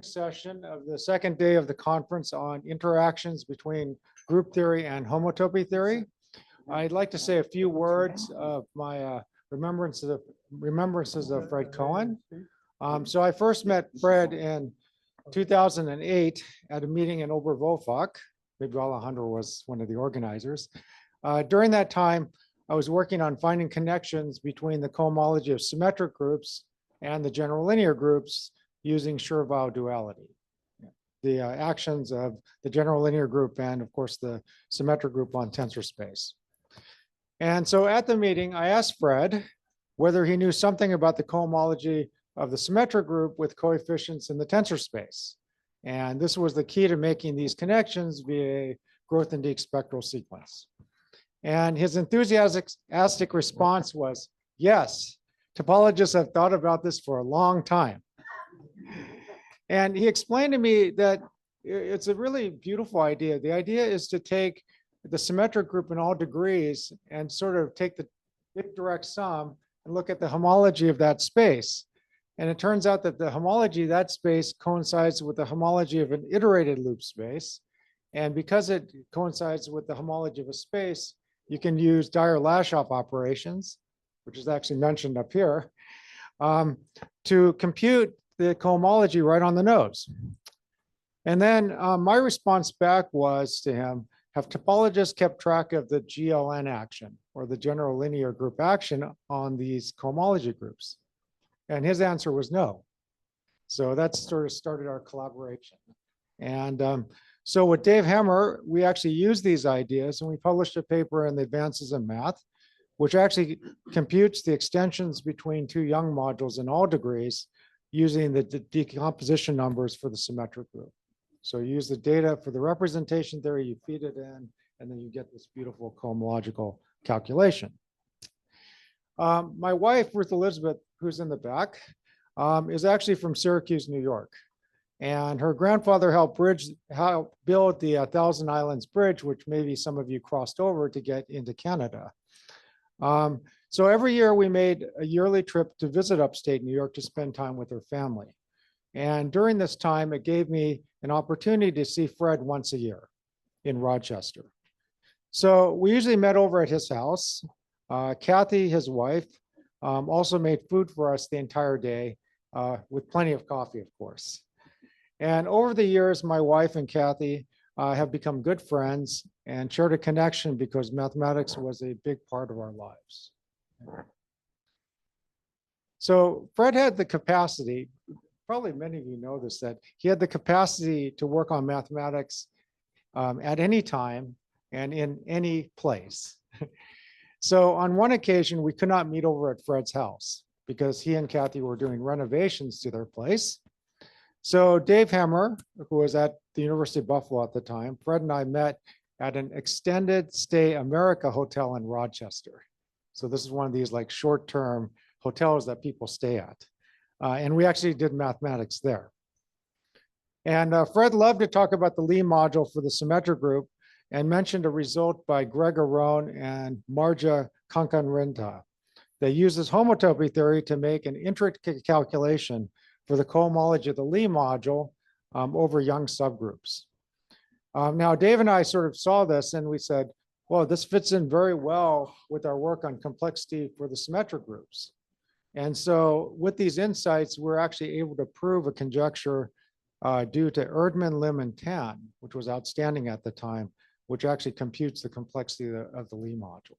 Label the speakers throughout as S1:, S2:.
S1: Session of the second day of the conference on interactions between group theory and homotopy theory. I'd like to say a few words of my remembrances of Fred Cohen. So I first met Fred in 2008 at a meeting in Oberwolfach. Maybe Alejandro was one of the organizers. During that time, I was working on finding connections between the cohomology of symmetric groups and the general linear groups using Schur-Weyl duality. The actions of the general linear group and, of course, the symmetric group on tensor space. And so at the meeting, I asked Fred whether he knew something about the cohomology of the symmetric group with coefficients in the tensor space. And this was the key to making these connections via Grothendieck spectral sequence. And his enthusiastic response was, yes, topologists have thought about this for a long time. And he explained to me that it's a really beautiful idea. The idea is to take the symmetric group in all degrees and sort of take the big direct sum and look at the homology of that space. And it turns out that the homology of that space coincides with the homology of an iterated loop space. And because it coincides with the homology of a space, you can use Dyer-Lashoff operations, which is actually mentioned up here, to compute the cohomology right on the nose. And then my response back was to him, have topologists kept track of the GLN action or the general linear group action on these cohomology groups? And his answer was no. So that sort of started our collaboration. And so with Dave Hemmer, we actually used these ideas and we published a paper in the Advances in Math, which actually computes the extensions between two Young modules in all degrees using the decomposition numbers for the symmetric group. So you use the data for the representation theory, you feed it in, and then you get this beautiful cohomological calculation. My wife, Ruth Elizabeth, who's in the back, is actually from Syracuse, New York. And her grandfather helped build the Thousand Islands Bridge, which maybe some of you crossed over to get into Canada. So every year we made a yearly trip to visit upstate New York to spend time with her family. And during this time, it gave me an opportunity to see Fred once a year in Rochester. So we usually met over at his house. Kathy, his wife, also made food for us the entire day with plenty of coffee, of course. And over the years, my wife and Kathy have become good friends and shared a connection because mathematics was a big part of our lives. So Fred had the capacity, probably many of you know this, that he had the capacity to work on mathematics at any time and in any place. So on one occasion, we could not meet over at Fred's house because he and Kathy were doing renovations to their place. So Dave Hemmer, who was at the University of Buffalo at the time, Fred and I met at an extended stay America hotel in Rochester. So this is one of these like short-term hotels that people stay at. And we actually did mathematics there. And Fred loved to talk about the Lie module for the symmetric group and mentioned a result by Greg Aron and Marja Kankanrinta that uses homotopy theory to make an intricate calculation for the cohomology of the Lie module over Young subgroups. Now, Dave and I sort of saw this and we said, well, this fits in very well with our work on complexity for the symmetric groups. And so with these insights, we're actually able to prove a conjecture due to Erdmann, Lim, and Tan, which was outstanding at the time, which actually computes the complexity of the Lie module.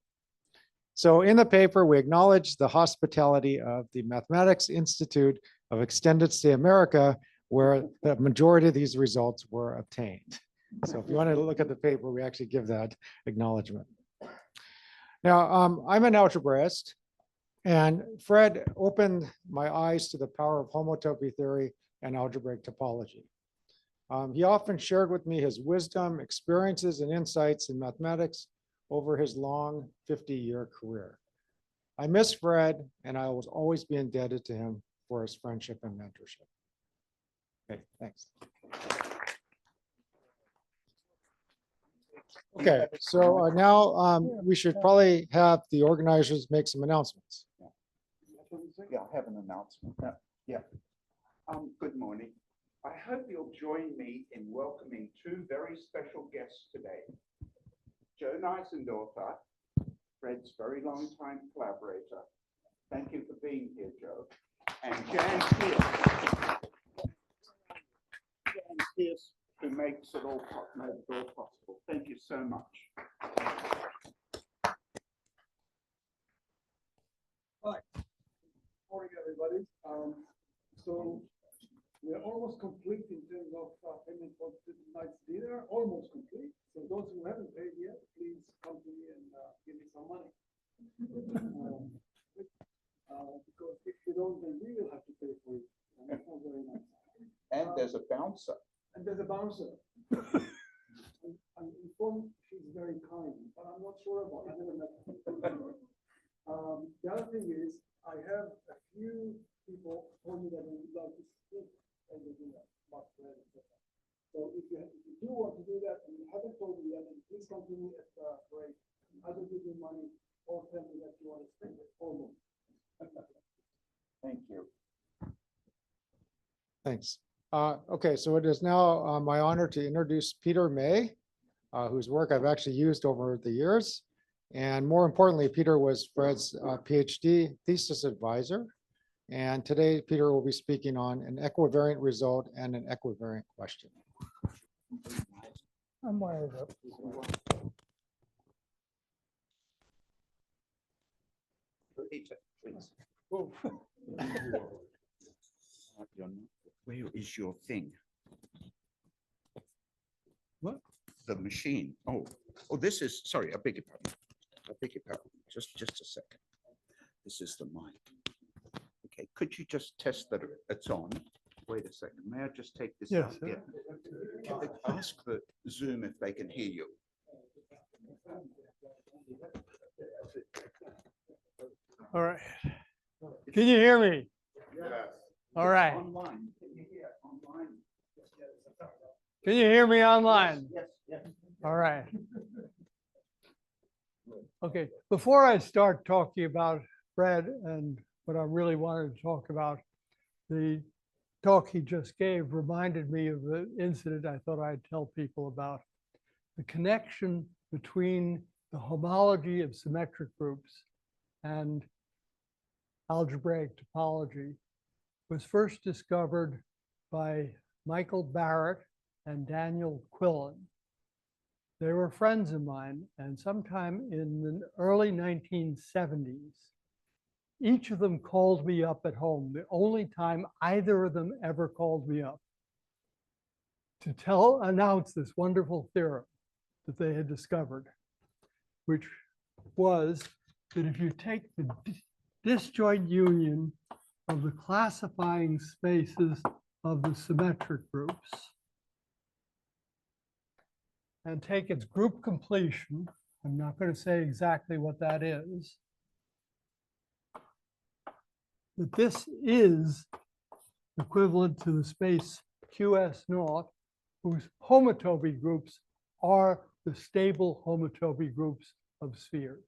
S1: So in the paper, we acknowledge the hospitality of the Mathematics Institute of Extended Stay America, where the majority of these results were obtained. So if you want to look at the paper, we actually give that acknowledgement. Now, I'm an algebraist, and Fred opened my eyes to the power of homotopy theory and algebraic topology. He often shared with me his wisdom, experiences, and insights in mathematics over his long 50-year career. I miss Fred, and I will always be indebted to him for his friendship and mentorship. Okay, thanks. Okay, so now we should probably have the organizers make some announcements.
S2: Yeah, I have an announcement. Yeah. Good morning. I hope you'll join me in welcoming two very special guests today. Joe Neisendorfer, Fred's very long-time collaborator. Thank you for being here, Joe. And Jan Pierce. Jan Pierce, who makes it all possible. Thank you so much.
S3: Hi. Morning, everybody. So we're almost complete in terms of payment for tonight's dinner, almost complete. So those who haven't paid yet, please come to me and give me some money. Because if you don't, then we will have to pay for it. And that's not very nice.
S2: And there's a bouncer.
S3: And there's a bouncer. I'm informed she's very kind, but I'm not sure about it. I never met her. The other thing is, I have a few people told me that they would like to speak as they do that. So if you do want to do that and you haven't told me yet, then please come to me at the break. Either give me money or tell me that you want to spend it or more.
S2: Thank you.
S1: Thanks. Okay, so it is now my honor to introduce Peter May, whose work I've actually used over the years. And more importantly, Peter was Fred's PhD thesis advisor. And today, Peter will be speaking on an equivariant result and an equivariant question.
S3: I'm wired up.
S2: Peter, please. Where is your thing?
S3: What?
S2: The machine. Oh, this is, sorry, I beg your pardon. I beg your pardon. Just a second. This is the mic. Okay, could you just test that it's on? Wait a second. May I just take this out?
S3: Yes.
S2: Yeah. Ask the Zoom if they can hear you.
S3: All right. Can you hear me?
S2: Yes.
S3: All right.
S2: Online. Can you hear online?
S3: Can you hear me online?
S2: Yes.
S3: All right. Okay, before I start talking about Fred and what I really wanted to talk about, the talk he just gave reminded me of the incident I thought I'd tell people about. The connection between the homology of symmetric groups and algebraic topology was first discovered by Michael Barrett and Daniel Quillen. They were friends of mine, and sometime in the early 1970s, each of them called me up at home, the only time either of them ever called me up, to announce this wonderful theorem that they had discovered, which was that if you take the disjoint union of the classifying spaces of the symmetric groups and take its group completion, I'm not going to say exactly what that is, that this is equivalent to the space QS0, whose homotopy groups are the stable homotopy groups of spheres.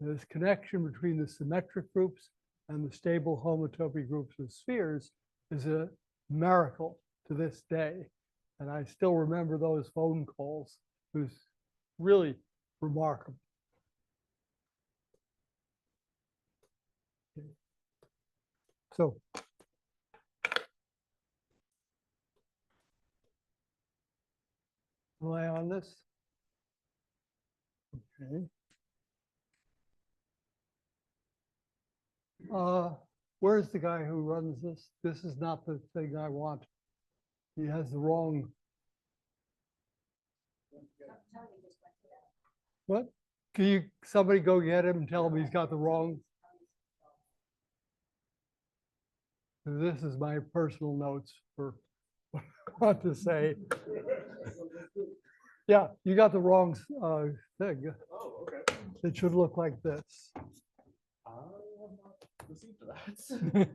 S3: This connection between the symmetric groups and the stable homotopy groups of spheres is a miracle to this day. And I still remember those phone calls. It was really remarkable. Okay. So, am I on this? Okay. Where's the guy who runs this? This is not the thing I want. He has the wrong. What? Can somebody go get him and tell him he's got the wrong? This is my personal notes for what I want to say. Yeah, you got the wrong thing.
S4: Oh, okay.
S3: It should look like this.
S4: I have not received that.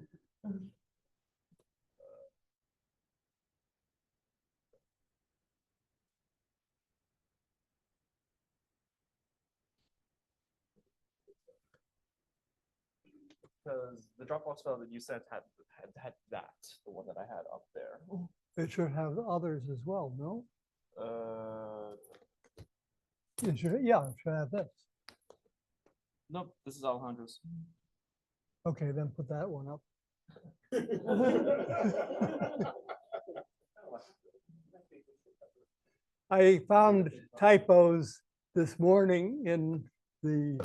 S4: Because the Dropbox file that you sent had that, the one that I had up there.
S3: It should have others as well, no? It should, yeah, it should have this.
S4: Nope, this is Alejandro's.
S3: Okay, then put that one up. I found typos this morning in the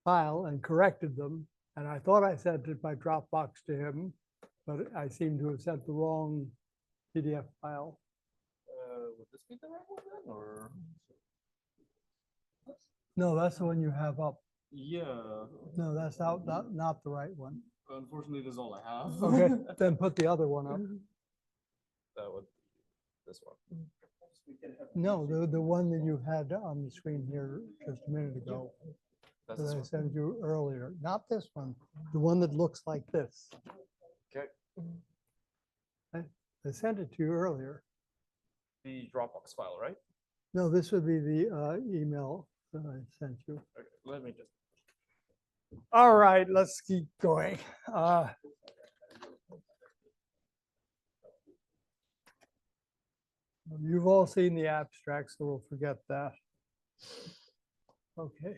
S3: file and corrected them. And I thought I sent it by Dropbox to him, but I seem to have sent the wrong PDF file.
S4: Would this be the right one then, or?
S3: No, that's the one you have up.
S4: Yeah,
S3: No, that's not the right one.
S4: unfortunately, this is all I have.
S3: Okay, then put the other one up.
S4: That would be this one.
S3: No, the one that you had on the screen here just a minute ago,
S4: That's
S3: that
S4: this
S3: I
S4: one.
S3: sent you earlier. Not this one, the one that looks like this.
S4: Okay,
S3: I sent it to you earlier.
S4: the Dropbox file, right?
S3: No, this would be the email that I sent you.
S4: Okay, let me just.
S3: All right, let's keep going. You've all seen the abstract, so we'll forget that. Okay.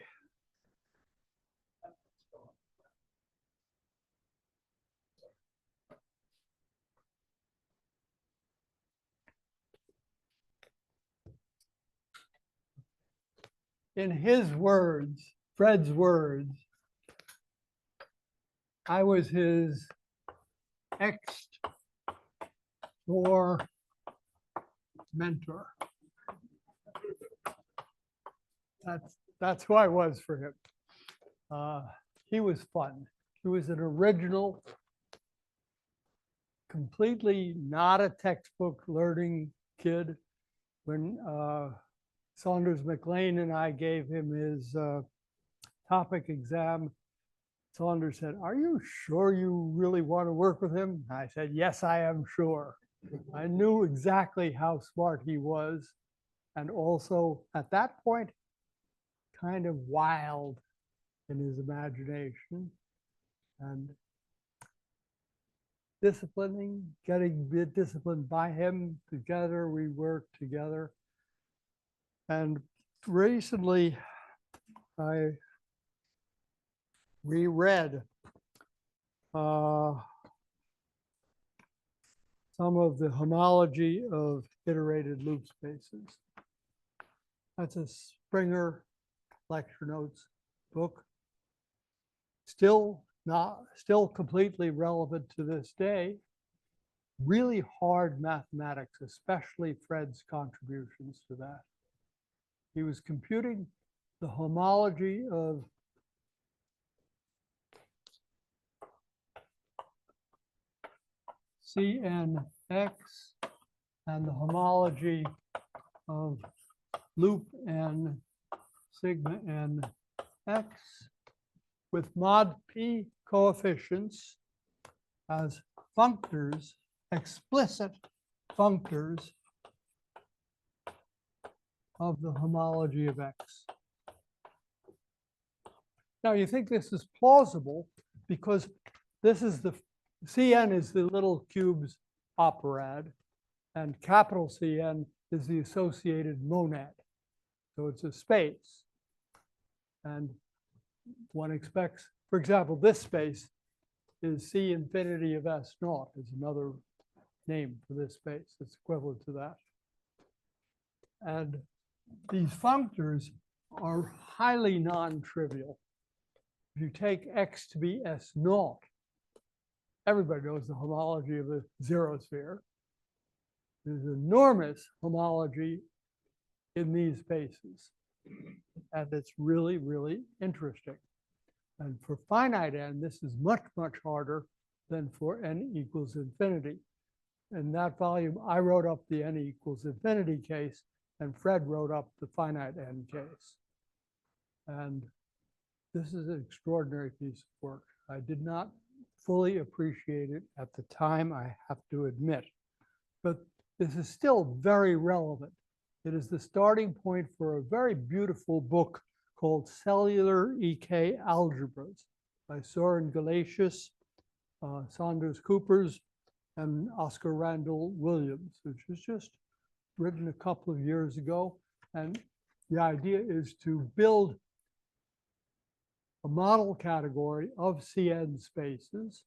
S3: In his words, Fred's words, I was his ex-door mentor. That's who I was for him. He was fun. He was an original, completely not a textbook learning kid. When Saunders McLean and I gave him his topic exam, Saunders said, "Are you sure you really want to work with him?" I said, "Yes, I am sure." I knew exactly how smart he was, and also at that point, kind of wild in his imagination and disciplining, getting disciplined by him. Together, we worked together. And recently, I reread some of the homology of iterated loop spaces. That's a Springer lecture notes book. Still completely relevant to this day. Really hard mathematics, especially Fred's contributions to that. He was computing the homology of Cnx and the homology of loop n sigma n x with mod p coefficients as functors, explicit functors of the homology of x. Now you think this is plausible because this is the Cn is the little cube's operad, and capital Cn is the associated monad. So it's a space. And one expects, for example, this space is C infinity of S naught is another name for this space. It's equivalent to that. And these functors are highly non-trivial. If you take X to be S naught, everybody knows the homology of the zero sphere. There's enormous homology in these spaces. And it's really, really interesting. And for finite n, this is much, much harder than for n equals infinity. In that volume, I wrote up the n equals infinity case, and Fred wrote up the finite n case. And this is an extraordinary piece of work. I did not fully appreciate it at the time, I have to admit. But this is still very relevant. It is the starting point for a very beautiful book called Cellular EK Algebras by Soren Galatius, Saunders Coopers, and Oscar Randall Williams, which was just written a couple of years ago. And the idea is to build a model category of CN spaces,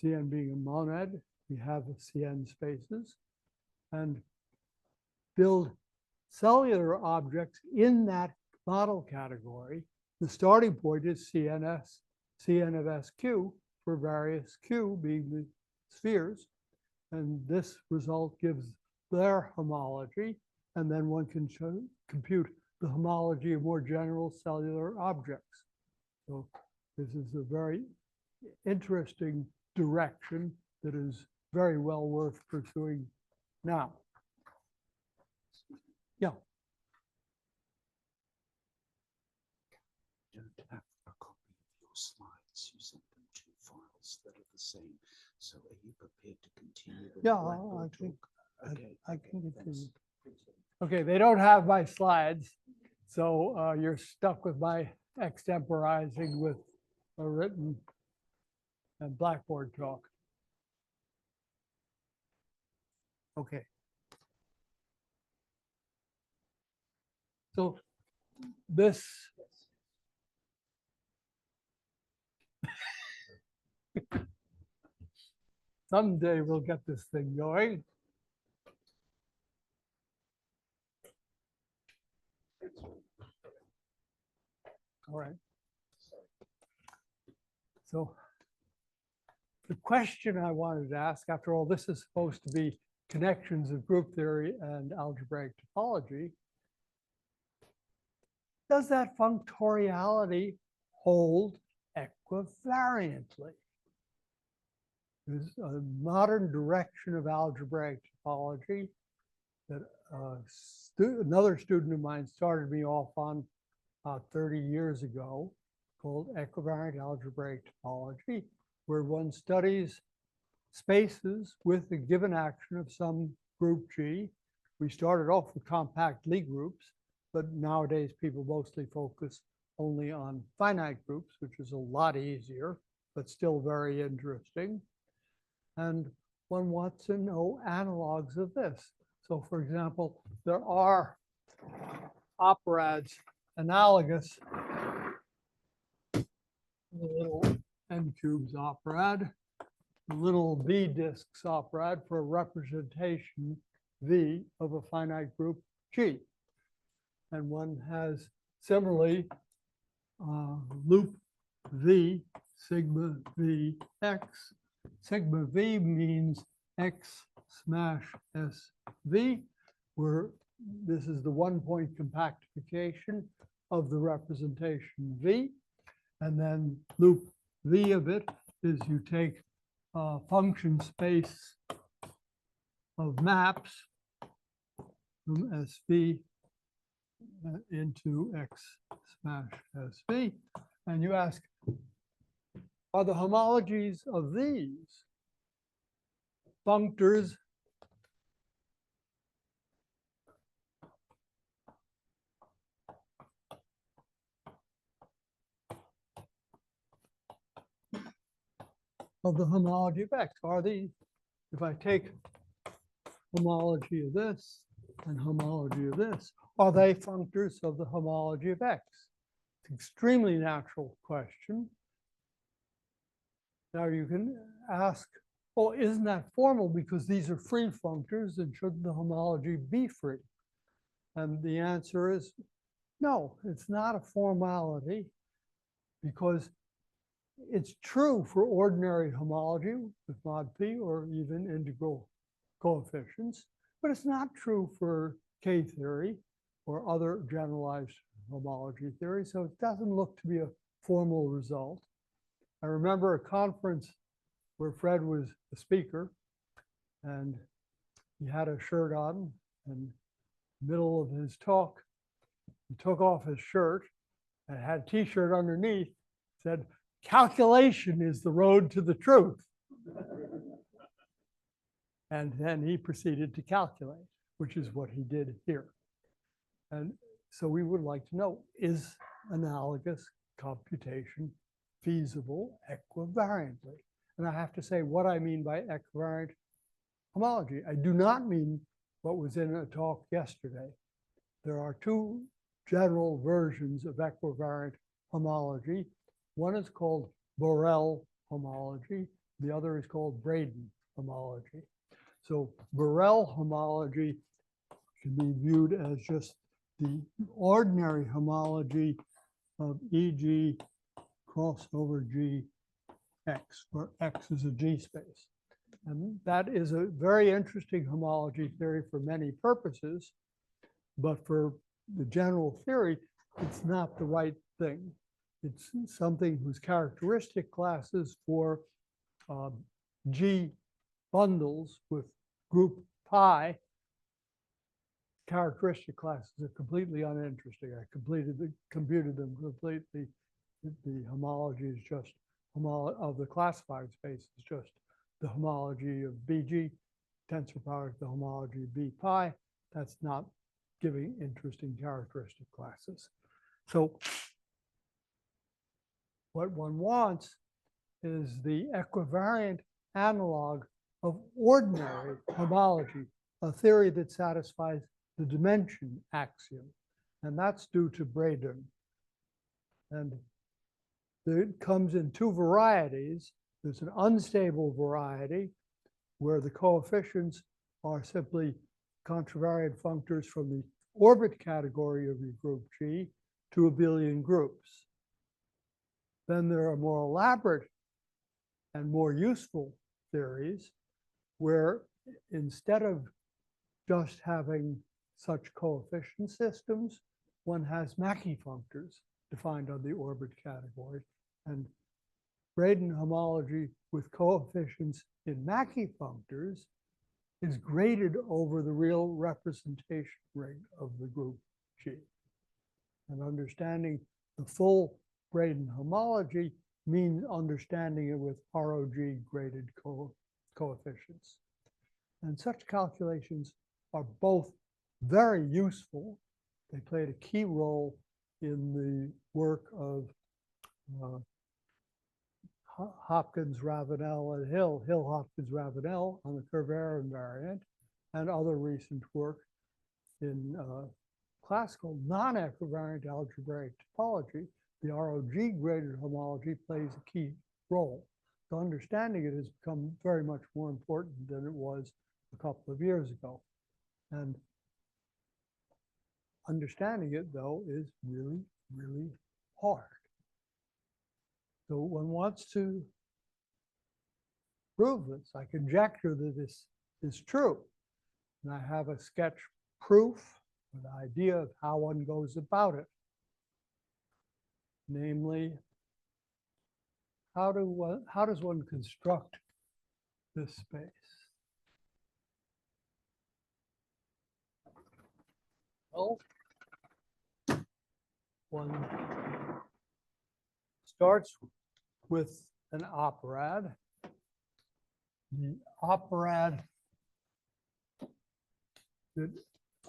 S3: CN being a monad, we have CN spaces, and build cellular objects in that model category. The starting point is CN of SQ for various Q being the spheres. And this result gives their homology. And then one can compute the homology of more general cellular objects. So this is a very interesting direction that is very well worth pursuing now. Yeah.
S2: You don't have a copy of your slides. You sent them 2 files that are the same. So are you prepared to continue? With
S3: Yeah,
S2: Blackboard
S3: I think
S2: talk? Okay.
S3: I can continue.
S2: thanks.
S3: Okay, they don't have my slides, so you're stuck with my extemporizing with a written and Blackboard talk. Okay. So this someday we'll get this thing going. All right. So the question I wanted to ask, after all, this is supposed to be connections of group theory and algebraic topology. Does that functoriality hold equivariantly? There's a modern direction of algebraic topology that another student of mine started me off on 30 years ago, called equivariant algebraic topology, where one studies spaces with a given action of some group G. We started off with compact Lie groups, but nowadays people mostly focus only on finite groups, which is a lot easier, but still very interesting. And one wants to know analogs of this. So for example, there are operads analogous, the little n cubes operad, the little V disks operad for a representation V of a finite group G. And one has similarly loop V, sigma V X. Sigma V means X smash SV, where this is the 1-point compactification of the representation V. And then loop V of it is you take a function space of maps from SV into X smash SV. And you ask, are the homologies of these functors of the homology of X? Are these, if I take homology of this and homology of this, are they functors of the homology of X? It's an extremely natural question. Now you can ask, well, isn't that formal because these are free functors and shouldn't the homology be free? And the answer is no, it's not a formality because it's true for ordinary homology with mod P or even integral coefficients, but it's not true for K theory or other generalized homology theory. So it doesn't look to be a formal result. I remember a conference where Fred was the speaker and he had a shirt on, and in the middle of his talk, he took off his shirt and had a t-shirt underneath, said, "Calculation is the road to the truth." And then he proceeded to calculate, which is what he did here. And So we would like to know, is analogous computation feasible equivariantly? And I have to say what I mean by equivariant homology. I do not mean what was in a talk yesterday. There are two general versions of equivariant homology. One is called Borel homology. The other is called Braden homology. So Borel homology can be viewed as just the ordinary homology of E.g. crossover G X, where X is a G space. And that is a very interesting homology theory for many purposes, but for the general theory, it's not the right thing. It's something whose characteristic classes for G bundles with group pi characteristic classes are completely uninteresting. I computed them completely. The homology is just of the classified space is just the homology of BG tensor product, the homology of B pi. That's not giving interesting characteristic classes. So what one wants is the equivariant analog of ordinary homology, a theory that satisfies the dimension axiom. And that's due to Braden. And it comes in two varieties. There's an unstable variety where the coefficients are simply contravariant functors from the orbit category of your group G to abelian groups. Then there are more elaborate and more useful theories where instead of just having such coefficient systems, one has Mackey functors defined on the orbit category. And Braden homology with coefficients in Mackey functors is graded over the real representation ring of the group G. And understanding the full Braden homology means understanding it with ROG graded coefficients. And such calculations are both very useful. They played a key role in the work of Hopkins, Ravenel, and Hill, Hopkins, Ravenel on the Equivariant invariant, and other recent work in classical non-equivariant algebraic topology. The ROG graded homology plays a key role. So understanding it has become very much more important than it was a couple of years ago. And understanding it, though, is really, really hard. So one wants to prove this. I conjecture that this is true. And I have a sketch proof, an idea of how one goes about it. Namely, how does one construct this space? Well, one starts with an operad. The operad that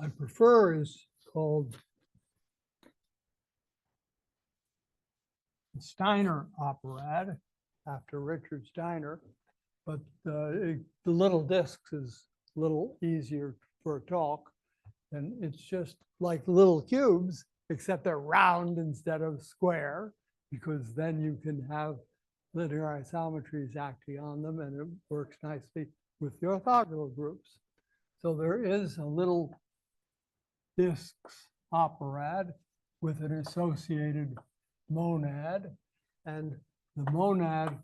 S3: I prefer is called the Steiner operad, after Richard Steiner, but the little discs is a little easier for a talk. And it's just like little cubes, except they're round instead of square, because then you can have linear isometries acting on them, and it works nicely with the orthogonal groups. So there is a little discs operad with an associated monad, and the monad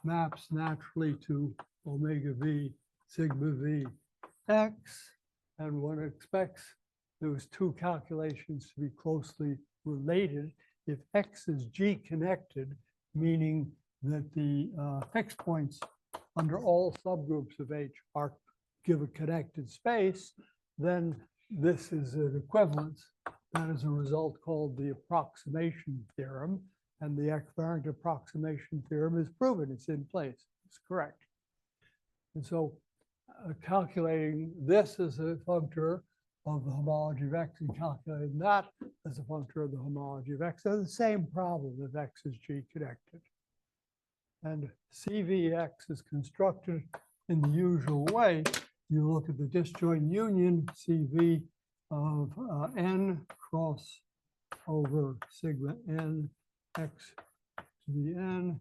S3: maps naturally to omega v sigma v x, and one expects those two calculations to be closely related if x is G connected, meaning that the fixed points under all subgroups of H are give a connected space, then this is an equivalence. That is a result called the approximation theorem, and the equivariant approximation theorem is proven. It's in place. It's correct. And so calculating this as a functor of the homology of X and calculating that as a function of the homology of X. They're the same problem if X is G connected. And CVX is constructed in the usual way. You look at the disjoint union CV of N cross over sigma N X to the N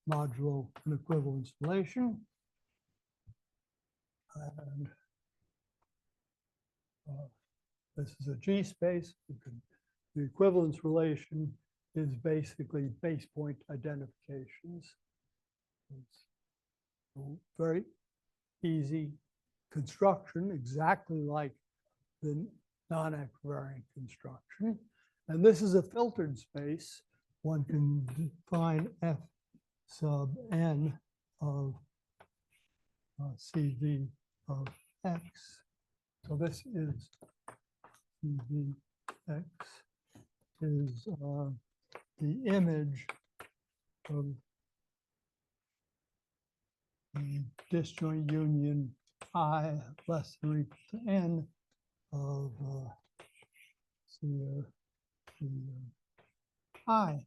S3: modulo an equivalence relation. And this is a G space. The equivalence relation is basically base point identifications. It's a very easy construction, exactly like the non-equivariant construction. And this is a filtered space. One can define F sub n of CV of X. So this is CVX is the image of the disjoint union I less than or equal to N of I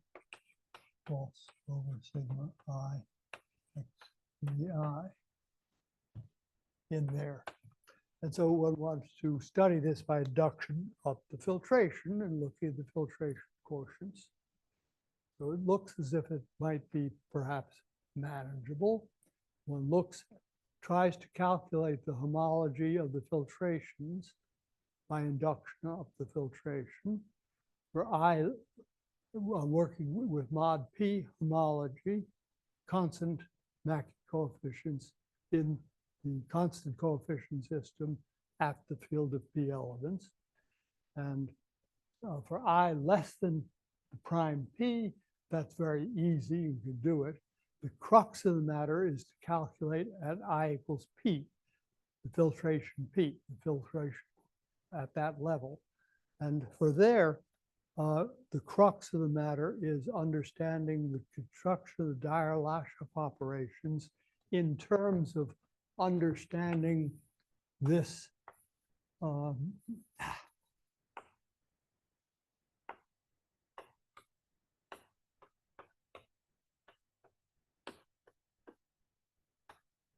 S3: cross over sigma I X to the I in there. And so one wants to study this by induction up the filtration and looking at the filtration quotients. So it looks as if it might be perhaps manageable. One tries to calculate the homology of the filtrations by induction up the filtration. For I, working with mod P homology, constant Mackey coefficients in the constant coefficient system at the field of P elements. And for I less than the prime P, that's very easy, you can do it. The crux of the matter is to calculate at I equals P, the filtration P, the filtration at that level. And for there, the crux of the matter is understanding the construction of the Dyer-Lashoff operations in terms of understanding this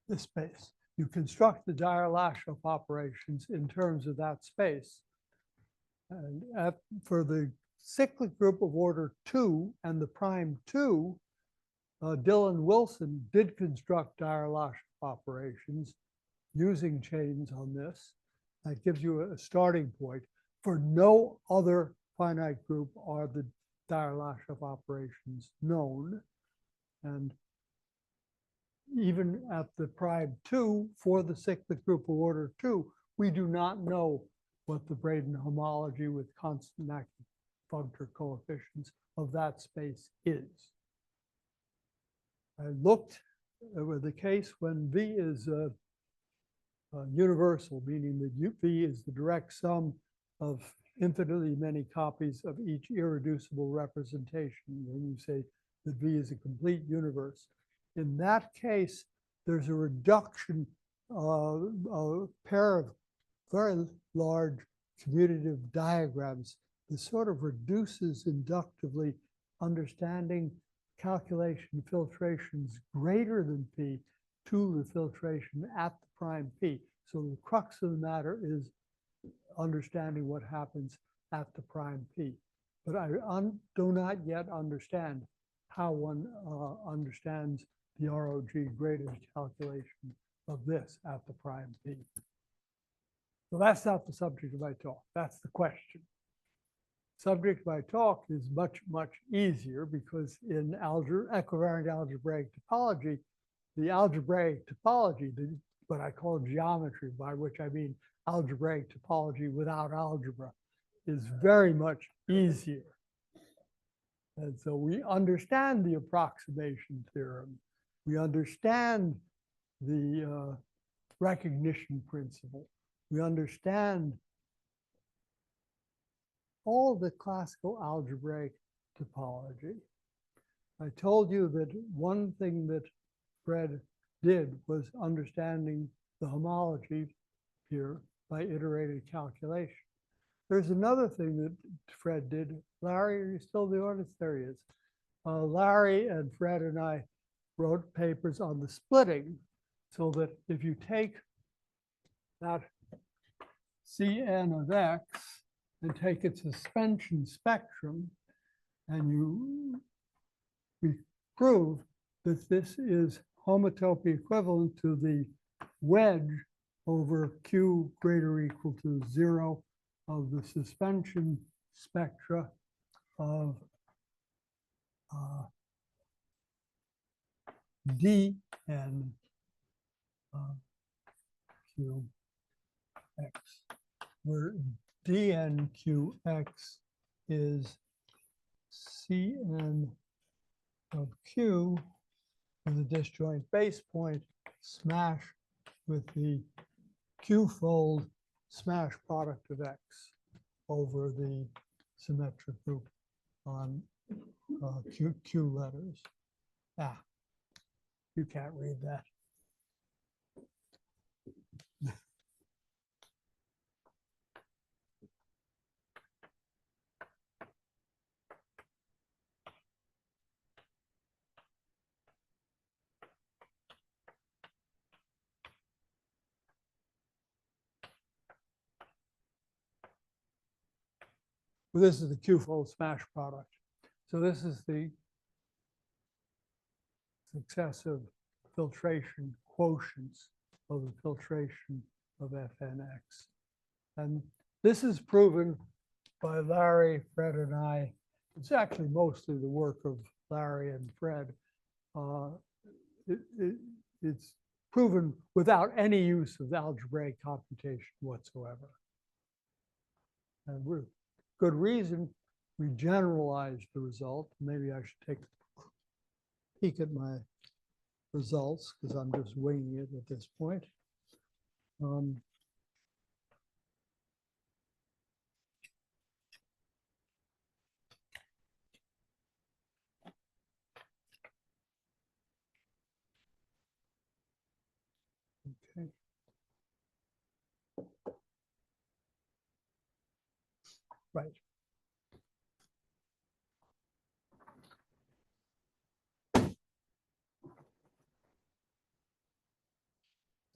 S3: this space. You construct the Dyer-Lashoff operations in terms of that space. And for the cyclic group of order 2 and the prime 2, Dillon Wilson did construct Dyer-Lashoff operations using chains on this. That gives you a starting point. For no other finite group are the Dyer-Lashoff operations known. And even at the prime 2, for the cyclic group of order 2, we do not know what the Braden homology with constant Mackey functor coefficients of that space is. I looked with the case when V is universal, meaning that V is the direct sum of infinitely many copies of each irreducible representation. When you say that V is a complete universe. In that case, there's a reduction of a pair of very large commutative diagrams that sort of reduces inductively understanding calculation filtrations greater than P to the filtration at the prime P. So the crux of the matter is understanding what happens at the prime P. But I do not yet understand how one understands the ROG gradient calculation of this at the prime P. So that's not the subject of my talk. That's the question. Subject of my talk is much, much easier because in equivariant algebraic topology, the algebraic topology, what I call geometry, by which I mean algebraic topology without algebra, is very much easier. And so we understand the approximation theorem. We understand the recognition principle. We understand all the classical algebraic topology. I told you that one thing that Fred did was understanding the homology here by iterated calculation. There's another thing that Fred did. Larry, are you still in the audience? There he is. Larry and Fred and I wrote papers on the splitting, so that if you take that Cn of x and take its suspension spectrum, and you prove that this is homotopy equivalent to the wedge over Q greater or equal to 0 of the suspension spectra of dn qx, where dnqx is Cn of q with a disjoint base point smash with the q-fold smash product of x over the symmetric group on Q letters. Ah, you can't read that. Well, this is the Q-fold smash product. So this is the successive filtration quotients of the filtration of Fnx. And this is proven by Larry, Fred, and I. It's actually mostly the work of Larry and Fred. It's proven without any use of algebraic computation whatsoever. And with good reason, we generalized the result. Maybe I should take a peek at my results, because I'm just winging it at this point. Okay. Right.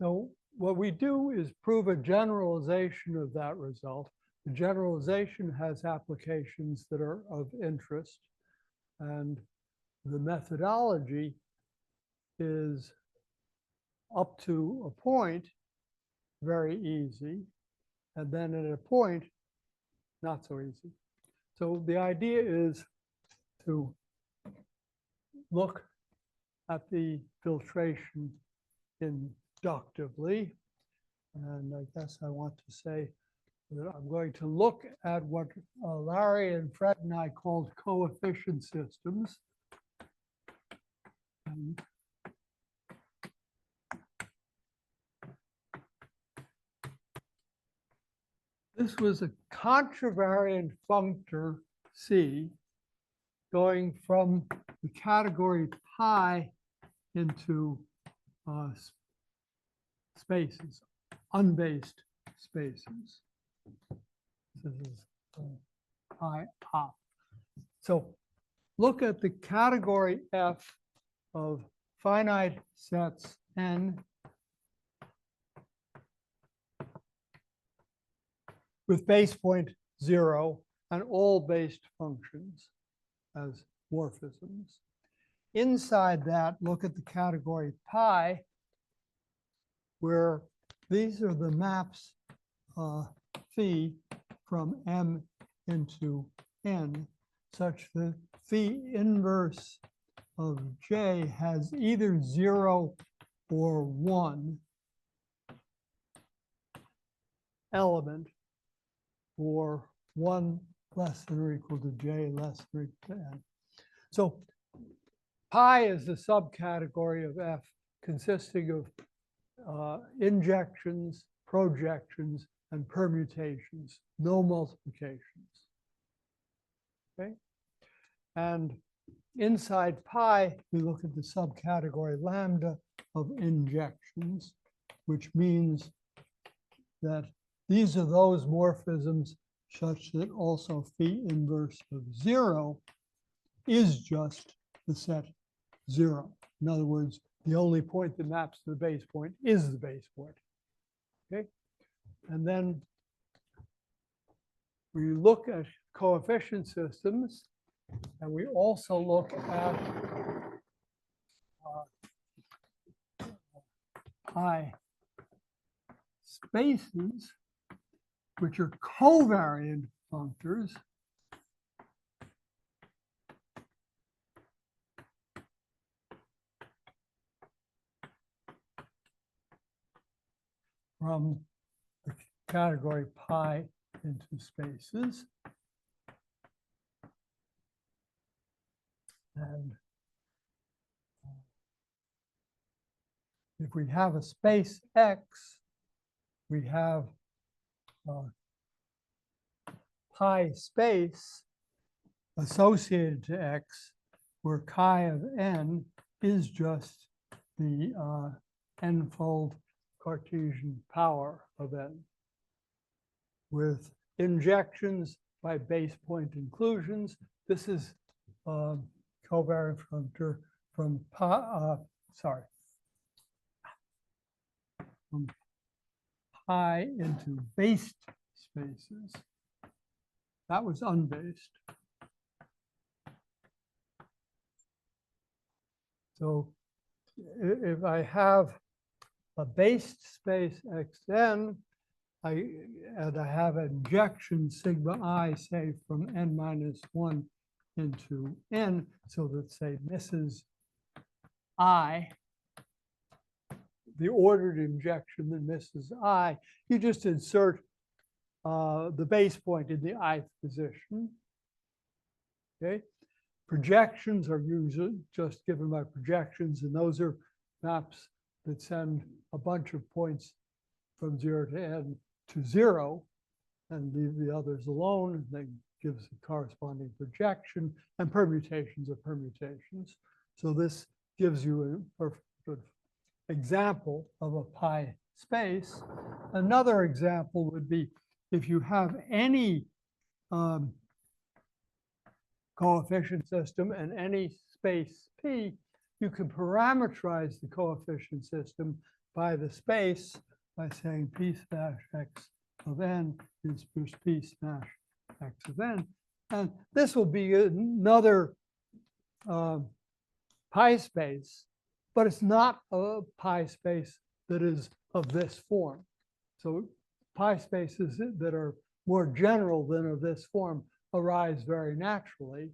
S3: So what we do is prove a generalization of that result. The generalization has applications that are of interest, and the methodology is up to a point very easy, and then at a point not so easy. So the idea is to look at the filtration inductively. And I guess I want to say that I'm going to look at what Larry and Fred and I called coefficient systems. And this was a contravariant functor C going from the category pi into spaces, unbased spaces. This is pi op. So look at the category F of finite sets N with base point 0 and all based functions as morphisms. Inside that, look at the category pi, where these are the maps phi from M into N, such that phi inverse of J has either 0 or 1 element for 1 less than or equal to J less than or equal to N. So pi is the subcategory of F consisting of injections, projections, and permutations, no multiplications. Okay? And inside pi, we look at the subcategory lambda of injections, which means that These are those morphisms such that also phi inverse of 0 is just the set 0. In other words, the only point that maps to the base point is the base point. Okay, and then we look at coefficient systems, and we also look at pi spaces, which are covariant functors. From the category pi into spaces. And if we have a space X, we have pi space associated to X, where chi of n is just the n-fold Cartesian power of n, with injections by base point inclusions. This is covariant functor from from pi into based spaces. That was unbased. So if I have a based space Xn, and I have injection sigma I, say, from n minus 1 into n, so that, say, Mrs. I, the ordered injection that misses I, you just insert the base point in the ith position. Okay, projections are usually just given by projections, and those are maps that send a bunch of points from 0 to n to 0 and leave the others alone, and then gives a corresponding projection, and permutations of permutations. So this gives you a perfect example of a pi space. Another example would be if you have any coefficient system and any space P, you can parameterize the coefficient system by the space by saying P smash X of n is P smash X of n. And this will be another pi space, but it's not a pi space that is of this form. So pi spaces that are more general than of this form arise very naturally.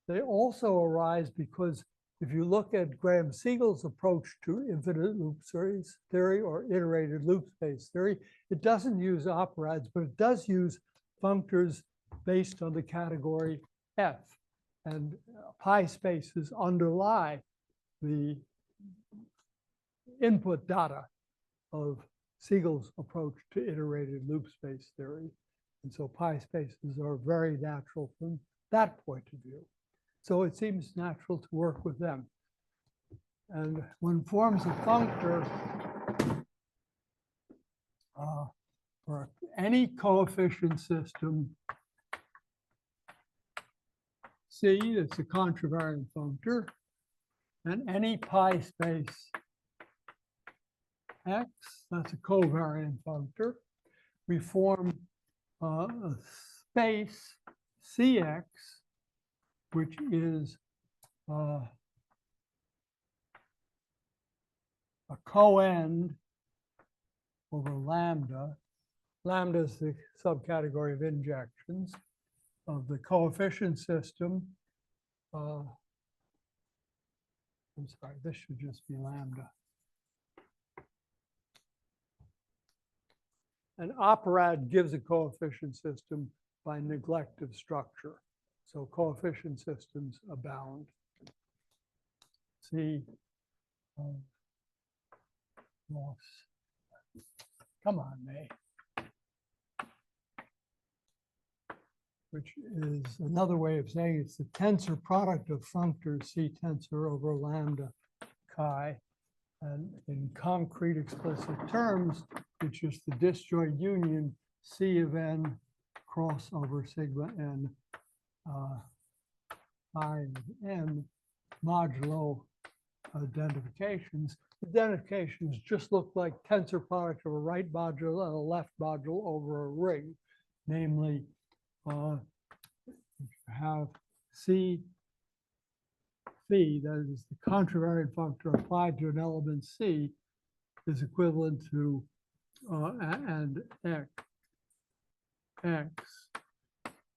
S3: They also arise because if you look at Graham-Siegel's approach to infinite loop series theory or iterated loop space theory, it doesn't use operads, but it does use functors based on the category F. And pi spaces underlie the input data of Siegel's approach to iterated loop space theory. And so pi spaces are very natural from that point of view. So it seems natural to work with them. And when forms of functor for any coefficient system C, it's a contravariant functor, and any pi space X, that's a covariant functor, we form a space Cx, which is a coend over lambda. Lambda is the subcategory of injections of the coefficient system. I'm sorry, this should just be lambda. An operad gives a coefficient system by neglect of structure. So coefficient systems abound. See, come on, May. Which is another way of saying it's the tensor product of functors C tensor over lambda chi And in concrete explicit terms, it's just the disjoint union C of n cross over sigma n I of n modulo identifications. Identifications just look like tensor product of a right module and a left module over a ring. Namely, you have C phi, that is the contravariant functor applied to an element C, is equivalent to and x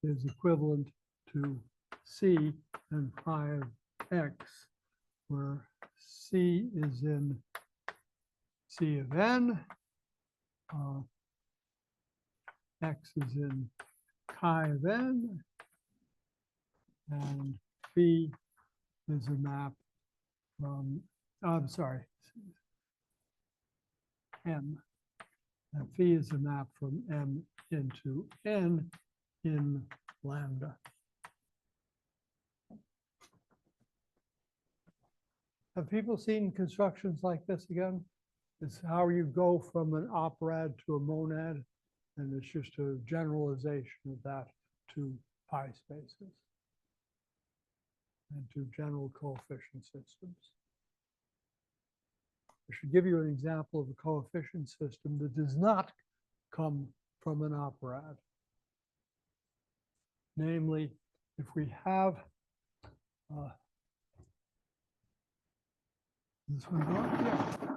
S3: is equivalent to C and phi of x, where C is in C of n, x is in chi of n, and phi is a map from, I'm sorry, M. And phi is a map from M into N in lambda. Have people seen constructions like this again? It's how you go from an operad to a monad, and it's just a generalization of that to pi spaces and to general coefficient systems. I should give you an example of a coefficient system that does not come from an operad. Namely, if we have this one go up? Yeah.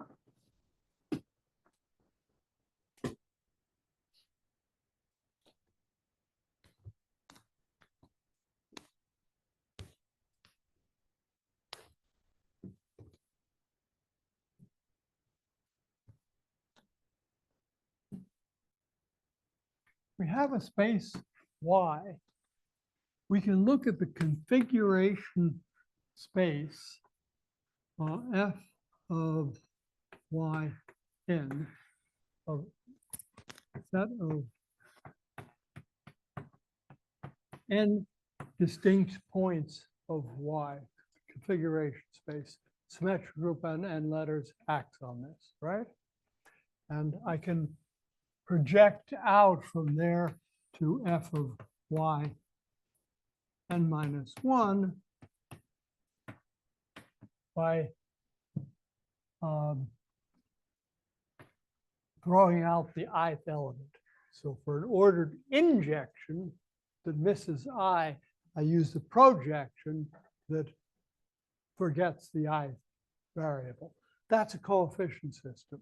S3: We have a space Y. We can look at the configuration space f of y n of set of n distinct points of y configuration space. Symmetric group and n letters acts on this, right? And I can project out from there to f of y n minus 1 by throwing out the ith element. So for an ordered injection that misses I use the projection that forgets the ith variable. That's a coefficient system.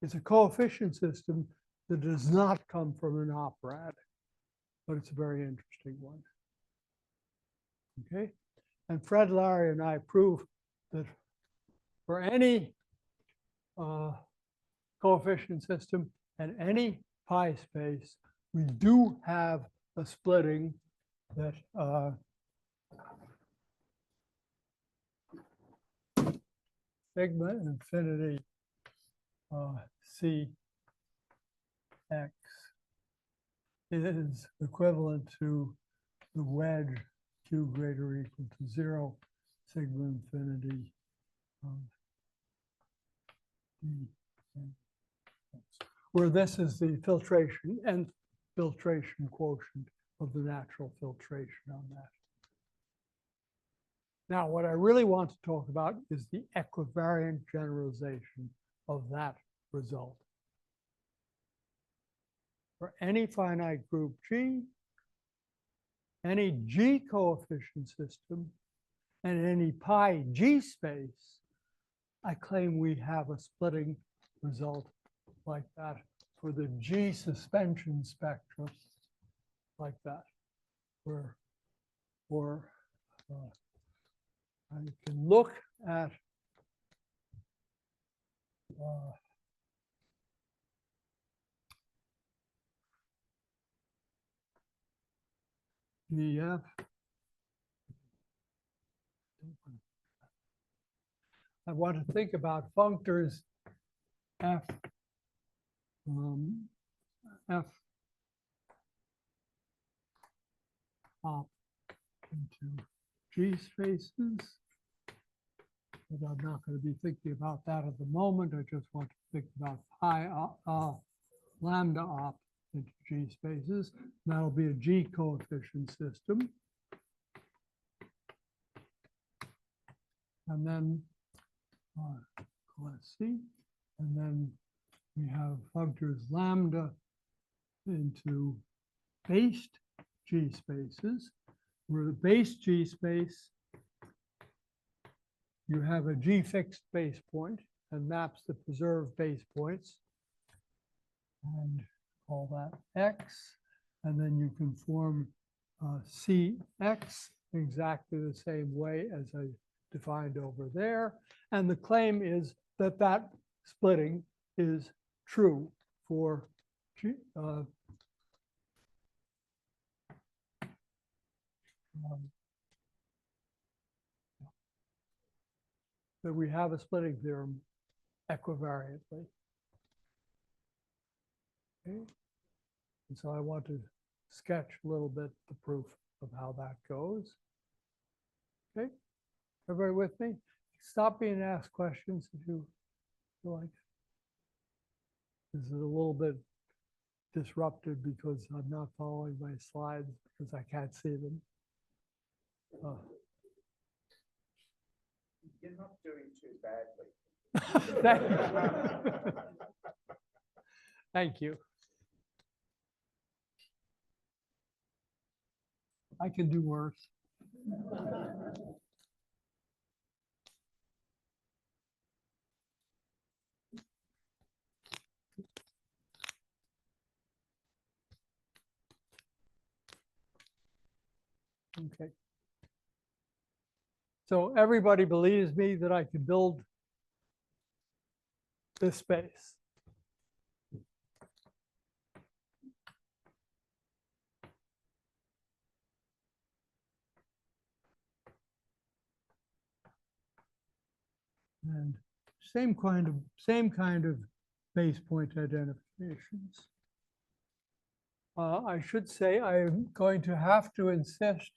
S3: It's a coefficient system that does not come from an operad, but it's a very interesting one. Okay, and Fred, Larry, and I prove that for any coefficient system and any pi space, we do have a splitting that sigma infinity C x is equivalent to the wedge q greater or equal to 0 sigma infinity where this is the filtration and filtration quotient of the natural filtration on that. Now, what I really want to talk about is the equivariant generalization of that result. For any finite group G, any G coefficient system, and any pi G space, I claim we have a splitting result like that for the G suspension spectrum, like that, where I can look at the I want to think about functors f f op into G spaces but I'm not going to be thinking about that at the moment. I just want to think about lambda op into G spaces. That'll be a G coefficient system. And then, let's see, and then we have functors lambda into based G spaces. Where the base G space, you have a G fixed base point and maps the preserved base points. And call that X. And then you can form CX exactly the same way as I defined over there. And the claim is that that splitting is true for that we have a splitting theorem equivariantly. Okay. And so I want to sketch a little bit the proof of how that goes. Okay, everybody with me? Stop me and ask questions if you feel like. This is a little bit disrupted because I'm not following my slides because I can't see them.
S2: You're not doing too badly.
S3: Thank you. I can do worse. Okay. So everybody believes me that I can build this space. And same kind of base point identifications. I should say I'm going to have to insist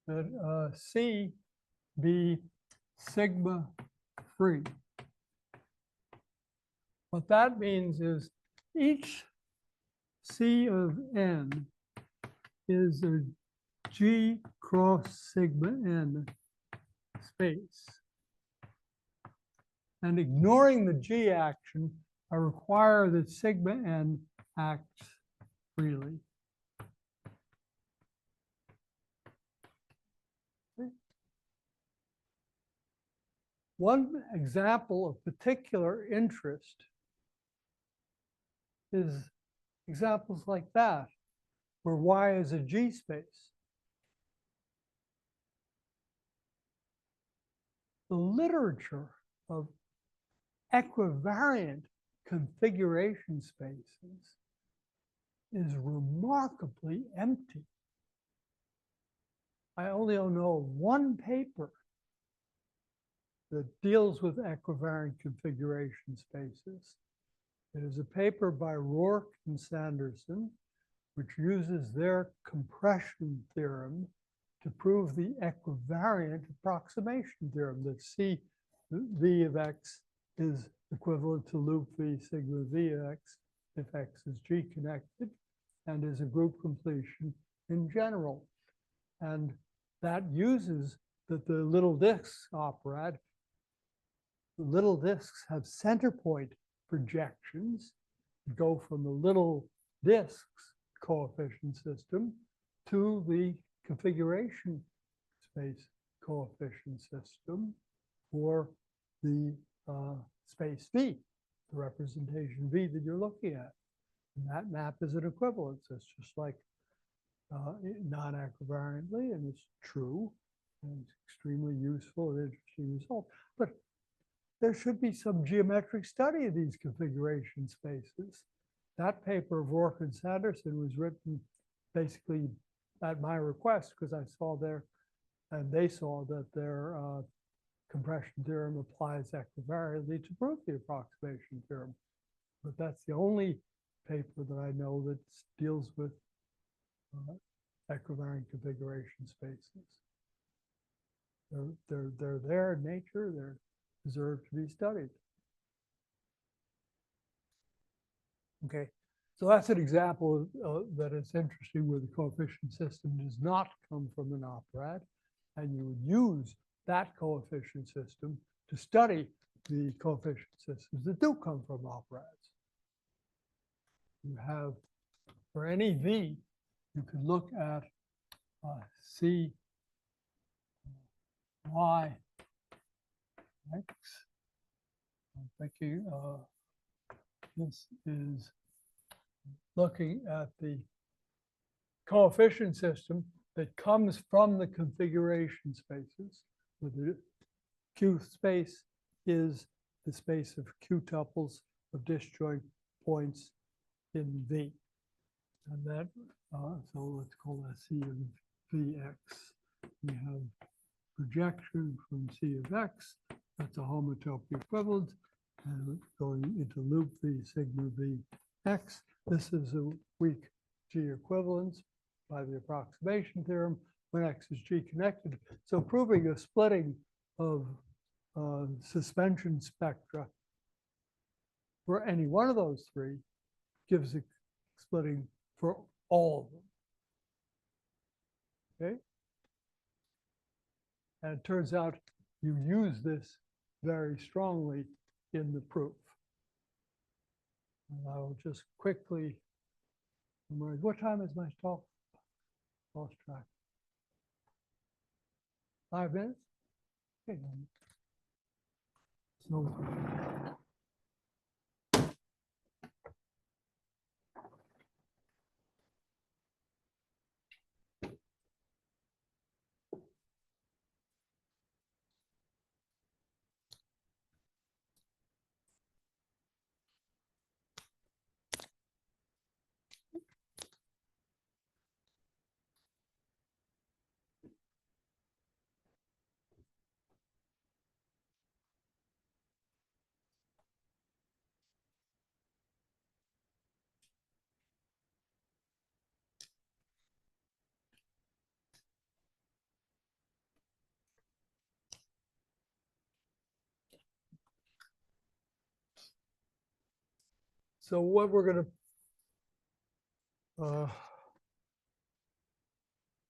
S3: that C be sigma free. What that means is each C of n is a G cross sigma n space. And ignoring the G action, I require that sigma n acts freely. Okay. One example of particular interest is examples like that, where Y is a G space. The literature of equivariant configuration spaces is remarkably empty. I only know one paper that deals with equivariant configuration spaces. It is a paper by Rourke and Sanderson, which uses their compression theorem to prove the equivariant approximation theorem that C V of X is equivalent to loop V sigma V of X if X is G connected and is a group completion in general. And that uses that the little disks operad, the little disks have center point projections that go from the little disks coefficient system to the configuration space coefficient system for the space V, the representation V that you're looking at. And that map is an equivalence. It's just like non-equivariantly, and it's true, and it's extremely useful and interesting result. But there should be some geometric study of these configuration spaces. That paper of Rourke and Sanderson was written basically at my request because I saw their, and they saw that their compression theorem applies equivariantly to prove the approximation theorem. But that's the only paper that I know that deals with equivariant configuration spaces. They're there in nature. deserve to be studied. Okay, so that's an example that is interesting where the coefficient system does not come from an operad, and you would use that coefficient system to study the coefficient systems that do come from operads. You have, for any V, you could look at C, Y, X. I'm thinking this is looking at the coefficient system that comes from the configuration spaces, where the Q space is the space of Q tuples of disjoint points in V. And that, so let's call that C of Vx. We have projection from C of X, that's a homotopy equivalent, and going into loop V sigma Vx. This is a weak G equivalence by the approximation theorem when X is G connected. So proving a splitting of suspension spectra for any one of those three gives a splitting for all of them. Okay? And it turns out you use this very strongly in the proof. And I will just quickly summarize. What time is my talk? Lost track. 5 minutes? Okay. So So what we're going to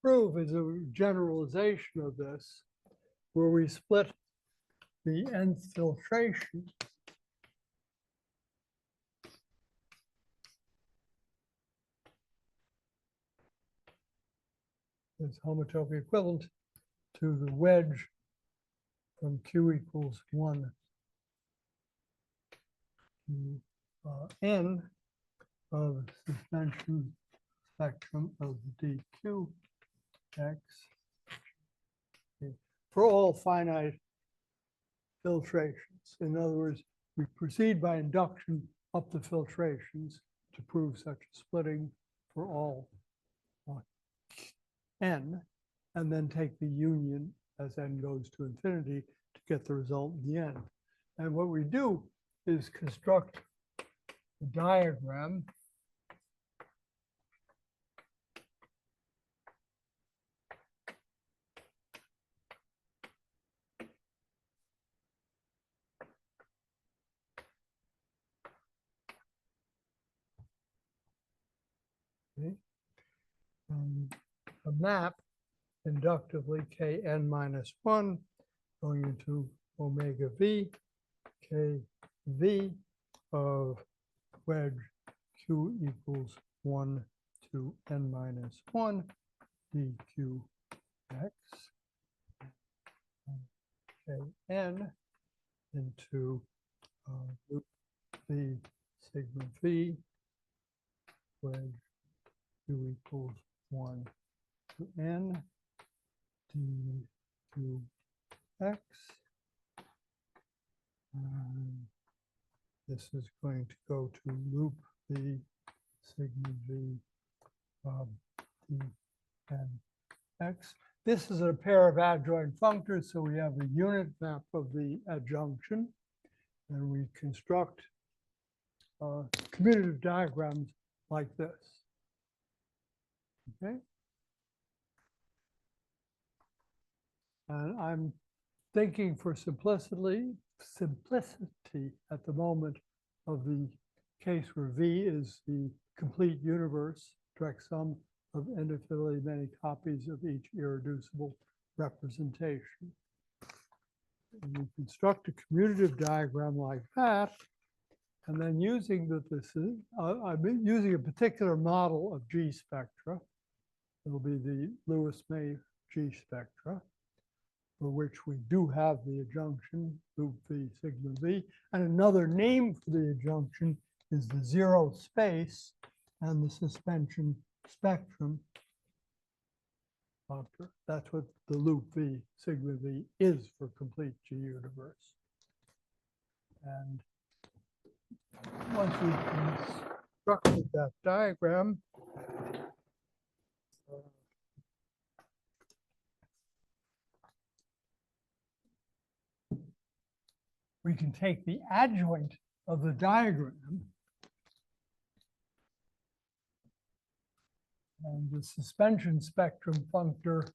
S3: prove is a generalization of this, where we split the nth filtration as homotopy equivalent to the wedge from Q equals 1 to n of suspension spectrum of dq x for all finite filtrations. In other words, we proceed by induction up the filtrations to prove such a splitting for all n, and then take the union as n goes to infinity to get the result in the end. And what we do is construct a diagram a map inductively Kn minus 1 going into omega v, Kv of wedge Q equals 1 to n minus 1 dqx, Kn into loop v sigma v, wedge Q equals 1 to n dqx. This is going to go to loop v sigma v dnx. This is a pair of adjoint functors, so we have a unit map of the adjunction, and we construct commutative diagrams like this. Okay. And I'm thinking for simplicity simplicity at the moment of the case where V is the complete universe, direct sum of infinitely many copies of each irreducible representation. And you construct a commutative diagram like that, and then using that this is, I've been using a particular model of G spectra. It'll be the Lewis-May G spectra, for which we do have the adjunction loop V sigma V. And another name for the adjunction is the zero space and the suspension spectrum factor. That's what the loop V sigma V is for complete G universe. And once we've constructed that diagram, we can take the adjoint of the diagram and the suspension spectrum functor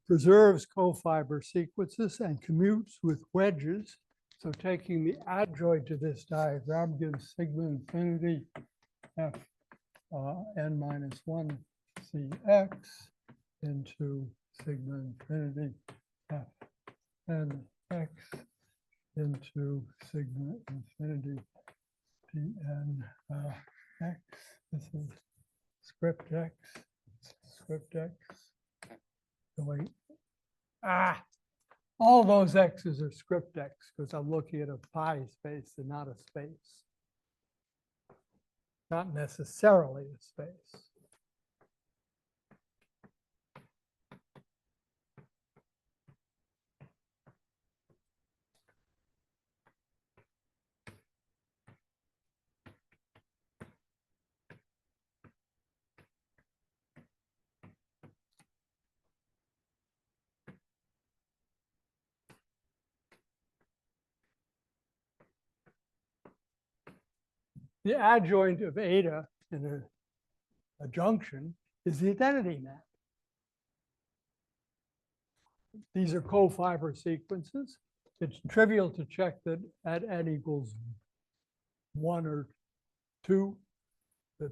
S3: preserves cofiber sequences and commutes with wedges. So taking the adjoint to this diagram gives sigma infinity f n minus 1 cx into sigma infinity f n x into sigma infinity dn x. This is script x, going, all those x's are script x because I'm looking at a pi space and not a space. Not necessarily a space. The adjoint of eta in a junction is the identity map. These are cofiber sequences. It's trivial to check that at n equals 1 or 2, that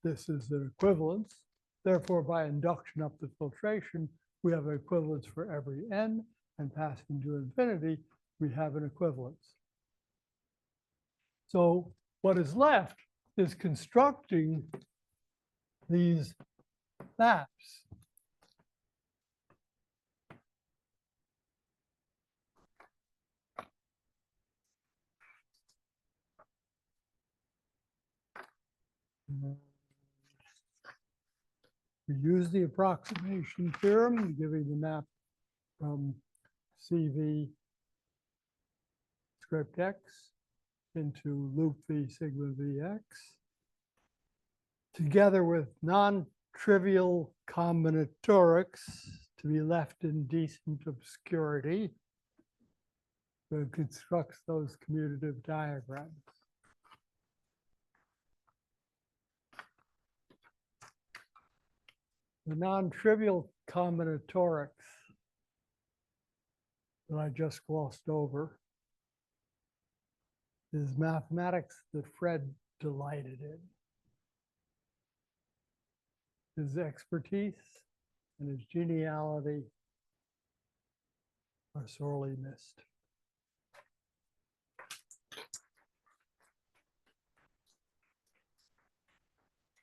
S3: this is an equivalence. Therefore, by induction up to filtration, we have an equivalence for every n, and passing to infinity, we have an equivalence. So what is left is constructing these maps. We use the approximation theorem, giving the map from CV script x into loop V sigma Vx, together with non-trivial combinatorics to be left in decent obscurity, that constructs those commutative diagrams. The non-trivial combinatorics that I just glossed over is mathematics that Fred delighted in. His expertise and his geniality are sorely missed.